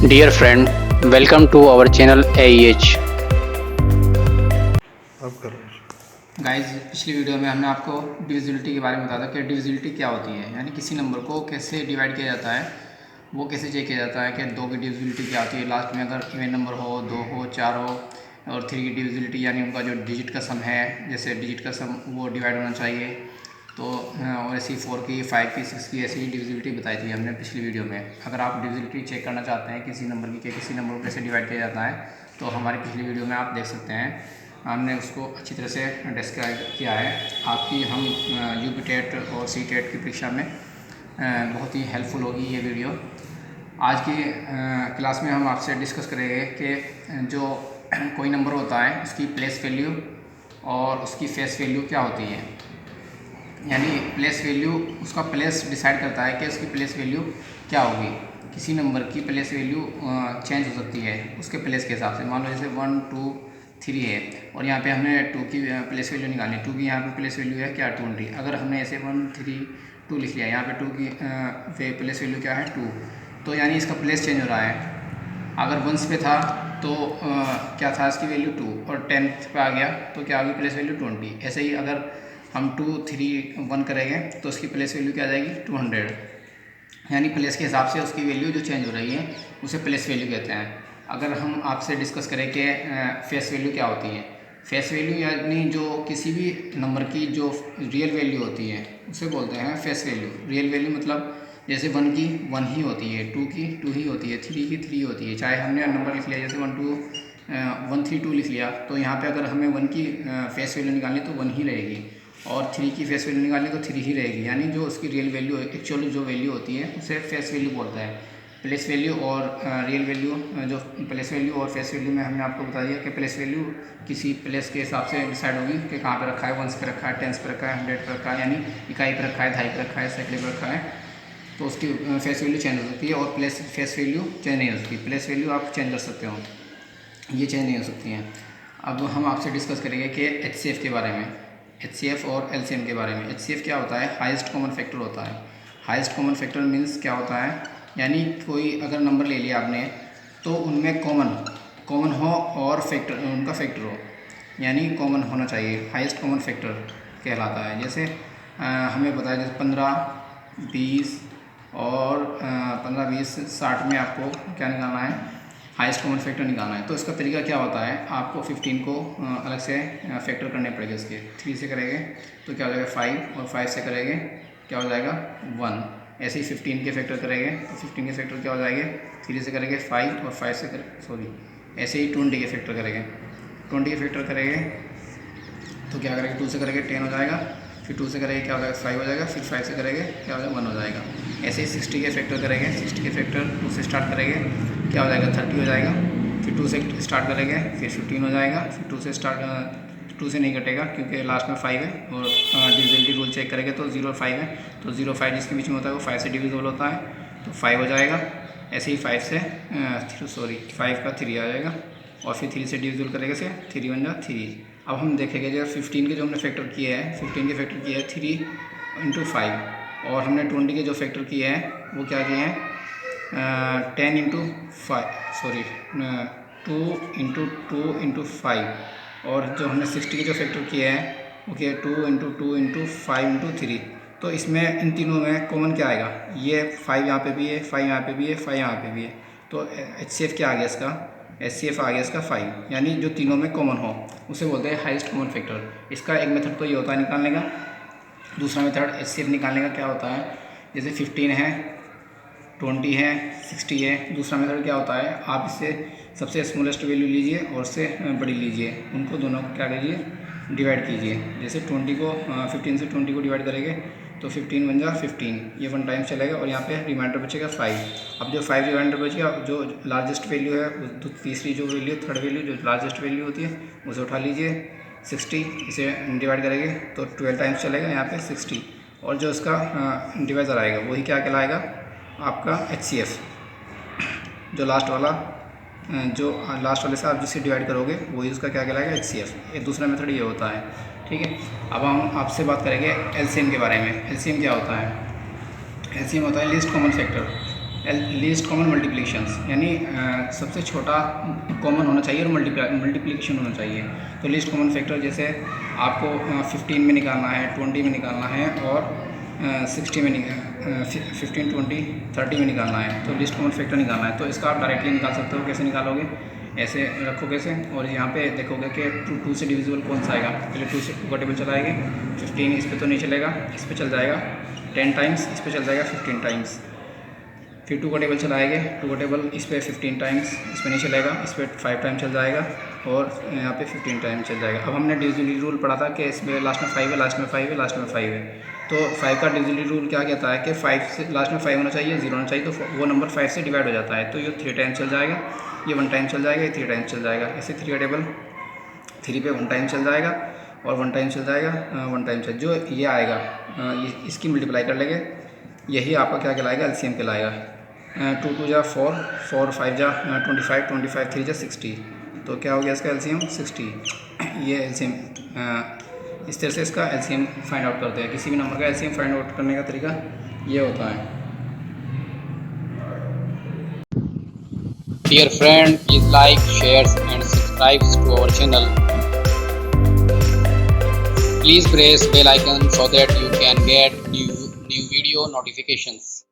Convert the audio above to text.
Dear friend, welcome to our channel AEH। अब करो। Guys, पिछली वीडियो में हमने आपको डिविजिबिलिटी के बारे में बताया था कि डिविजिबिलिटी क्या होती है, यानी किसी नंबर को कैसे डिवाइड किया जाता है, वो कैसे चेक किया जाता है कि 2 की डिविजिबिलिटी क्या होती है। लास्ट में अगर इवन नंबर हो, 2 हो, 4 हो, और 3 की डिविजिबिलिटी यानी उनका जो डिजिट का सम है, जैसे डिजिट का सम वो डिवाइड होना चाहिए। तो और ऐसी 4 की, 5 की, 6 की ऐसी डिविजिबिलिटी बताई थी हमने पिछली वीडियो में। अगर आप डिविजिबिलिटी चेक करना चाहते हैं किसी नंबर की कि किसी नंबर को कैसे डिवाइड किया जाता है, तो हमारी पिछली वीडियो में आप देख सकते हैं। हमने उसको अच्छी तरह से डिस्क्राइब किया है। आपकी हम यूपी टेट और सी टेट की परीक्षा में बहुत ही हेल्पफुल होगी ये वीडियो। आज की क्लास में हम आपसे डिस्कस करेंगे कि जो कोई नंबर होता है उसकी प्लेस वैल्यू और उसकी फेस वैल्यू क्या होती है। यानी प्लेस वैल्यू, उसका प्लेस डिसाइड करता है कि उसकी प्लेस वैल्यू क्या होगी। किसी नंबर की प्लेस वैल्यू चेंज हो सकती है उसके प्लेस के हिसाब से। मान लो जैसे 1, 2, 3 है और यहाँ पे हमने 2 की प्लेस वैल्यू निकालनी। 2 की यहाँ पे प्लेस वैल्यू है क्या, 20। अगर हमने ऐसे 1, 3, 2 लिख लिया, यहाँ पे 2 की प्लेस वैल्यू क्या है, 2, तो यानी इसका प्लेस चेंज हो रहा है। अगर 1 पे था तो क्या था, इसकी वैल्यू 2, और 10th पे आ गया तो क्या होगी, प्लेस वैल्यू 20। ऐसे ही अगर हम 2, 3, 1 करेंगे तो उसकी प्लेस वैल्यू क्या आ जाएगी, 200। यानी प्लेस के हिसाब से उसकी वैल्यू जो चेंज हो रही है उसे प्लेस वैल्यू कहते हैं। अगर हम आपसे डिस्कस करें कि फेस वैल्यू क्या होती है, फेस वैल्यू यानी जो किसी भी नंबर की जो रियल वैल्यू होती है उसे बोलते हैं फेस वैल्यू। रियल वैल्यू मतलब जैसे 1 की 1 ही होती है, 2 की 2 ही होती है, 3 की 3 होती है। चाहे हमने नंबर लिख लिया जैसे 1, 2, 1, 3, 2 लिख लिया, तो यहाँ पे अगर हमें 1 की फेस वैल्यू निकालनी तो 1 ही रहेगी, और 3 की फेस वैल्यू निकालनी तो 3 ही रहेगी। यानी जो उसकी रियल वैल्यू एक्चुअल जो वैल्यू होती है उसे फेस वैल्यू बोलता है। प्लेस वैल्यू और रियल वैल्यू, जो प्लेस वैल्यू और फेस वैल्यू में हमने आपको बता दिया कि प्लेस वैल्यू किसी प्लेस के हिसाब से डिसाइड होगी कि कहाँ पे रखा है, 1 पे रखा है, 10 पे रखा है, 100 पे रखा है, यानी इकाई पे रखा है, दहाई पे रखा है, सैकड़े पे रखा है, तो उसकी फेस वैल्यू चेंज हो सकती है। और फेस वैल्यू चेंज नहीं हो सकती। प्लेस वैल्यू आप चेंज कर सकते हो, ये चेंज नहीं हो सकती हैं। अब हम आपसे डिस्कस करेंगे कि HCF के बारे में, HCF और LCM के बारे में। HCF क्या होता है, हाईएस्ट कॉमन फैक्टर होता है। हाईएस्ट कॉमन फैक्टर मीन्स क्या होता है, यानी कोई अगर नंबर ले लिया आपने तो उनमें कॉमन हो और फैक्टर उनका फैक्टर हो, यानी कॉमन होना चाहिए, हाईएस्ट कॉमन फैक्टर कहलाता है। जैसे हमें बताया जैसे 15, 20 और 15, 20, 60 में आपको क्या निकालना है, हाईएस्ट कॉमन फैक्टर निकालना है। तो इसका तरीका क्या होता है, आपको 15 को अलग से फैक्टर करने पड़ेंगे। इसके 3 से करेंगे तो क्या हो जाएगा 5, और 5 से करेंगे क्या हो जाएगा 1। ऐसे ही 15 के फैक्टर करेंगे तो 15 के फैक्टर क्या हो जाएंगे, 3 से करेंगे 5, और 5 से ऐसे ही 20 के फैक्टर करेंगे। 20 के फैक्टर करेंगे तो क्या करेंगे, 2 से करेंगे 10 हो जाएगा, फिर 2 से करेंगे क्या हो जाएगा 5 हो जाएगा, फिर 5 से करेंगे क्या हो जाएगा 1 हो जाएगा। ऐसे ही 60 के फैक्टर करेंगे। 60 के फैक्टर 2 से स्टार्ट करेंगे क्या हो जाएगा 30 हो जाएगा, फिर 2 से स्टार्ट करेंगे फिर 15 हो जाएगा, फिर 2 से नहीं कटेगा क्योंकि लास्ट में 5 है, और डिविजिबिलिटी रूल चेक करेंगे तो 0 और 5 है, तो 0, 5 जिसके बीच में होता है वो 5 से डिविजिबल होता है, तो 5 हो जाएगा। ऐसे ही 5 से 5 का 3 आ जाएगा, और फिर 3 से डिविजिबल करेंगे से 3 बन जाए 3। अब हम देखेंगे जब 15 के जो हमने फैक्टर किए हैं, 15 के फैक्टर किए हैं 3 × 5, और हमने 20 के जो फैक्टर किए हैं वो क्या किए हैं 10 × 5 2 × 2 × 5, और जो हमने 60 के जो फैक्टर किए हैं वो क्या है 2 × 2 × 5 × 3। तो इसमें इन तीनों में कॉमन क्या आएगा, ये 5 यहाँ पे भी है, 5 यहाँ पे भी है, 5 यहाँ पे भी है, तो HCF क्या आ गया इसका, HCF आ गया इसका 5, यानी जो तीनों में कॉमन हो उसे बोलते हैं हाईएस्ट कॉमन फैक्टर। इसका एक मेथड तो ये होता है निकालने का। दूसरा मेथड HCF निकालने का क्या होता है, जैसे 15 है, 20 है, 60 है। दूसरा मेथड क्या होता है, आप इससे सबसे स्मॉलेस्ट वैल्यू लीजिए और उससे बड़ी लीजिए, उनको दोनों को क्या कीजिए डिवाइड कीजिए। जैसे 20 को 15 से 20 को डिवाइड करेंगे तो 15 बन जाएगा 15, ये 1 टाइम चलेगा, और यहाँ पे रिमाइंडर बचेगा 5। अब जो 5 रिमाइंडर बचेगा, जो लार्जेस्ट वैल्यू है, तो तीसरी जो वैल्यू, थर्ड वैल्यू जो लार्जेस्ट वैल्यू होती है उसे उठा लीजिए 60, इसे डिवाइड करेंगे तो 12 टाइम्स चलेगा यहाँ पे 60, और जो इसका डिवाइजर आएगा वही क्या कहलाएगा आपका HCF। जो लास्ट वाले से आप जिससे डिवाइड करोगे वही उसका क्या कहलाएगा HCF। ये दूसरा मेथड ये होता है, ठीक है। अब हम आपसे बात करेंगे LCM के बारे में। LCM क्या होता है, LCM होता है least common factor. Least common multiplications, यानी सबसे छोटा कॉमन होना चाहिए और मल्टीप्लिकेशन होना चाहिए। तो लीस्ट कॉमन फैक्टर जैसे आपको 15 में निकालना है, 20 में निकालना है और 60 में 15, 20, 30 में निकालना है, तो लीस्ट कॉमन फैक्टर निकालना है। तो इसका आप डायरेक्टली निकाल सकते हो। कैसे निकालोगे, ऐसे रखोगे से और यहाँ पे देखोगे कि 2 से डिविजिबल कौन सा आएगा। पहले 2 से 2 का टेबल चलाएंगे, 15 इस पर तो नहीं चलेगा, इस पर चल जाएगा 10 टाइम्स, इस पर चल जाएगा 15 टाइम्स। फिर 2 का टेबल चलाएंगे, 2 का टेबल इस पर 15 टाइम्स, इस पर नहीं चलेगा, इस पर 5 टाइम चल जाएगा और यहाँ पे 15 टाइम चल जाएगा। अब हमने डिविजिबिलिटी रूल पढ़ा था कि इसमें लास्ट में 5 है, लास्ट में 5 है, लास्ट में 5 है। तो 5 का डिविजिबिलिटी रूल क्या कहता है कि 5 से लास्ट में 5 होना चाहिए, 0 होना चाहिए, तो वो नंबर 5 से डिवाइड हो जाता है। तो ये 3 टाइम चल जाएगा, ये 1 टाइम चल जाएगा, ये 3 टाइम चल जाएगा। ऐसे 3 का टेबल 3 पे 1 टाइम चल जाएगा और 1 टाइम चल जाएगा, 1 टाइम चल, जो ये आएगा इसकी मल्टीप्लाई कर लेंगे, यही आपका क्या कहलाएगा, एलसीएम कहलाएगा। 2 2 जा 4, 4 5 जा 25, 25 3 जा 60, तो क्या हो गया इसका एलसीएम 60। ये एलसीएम इस तरह से इसका एलसीएम फाइंड आउट करते हैं। किसी भी नंबर का एलसीएम फाइंड आउट करने का तरीका ये होता है। Dear friend, please like, share and subscribe to our channel. Please press bell icon so that you can get new video notifications.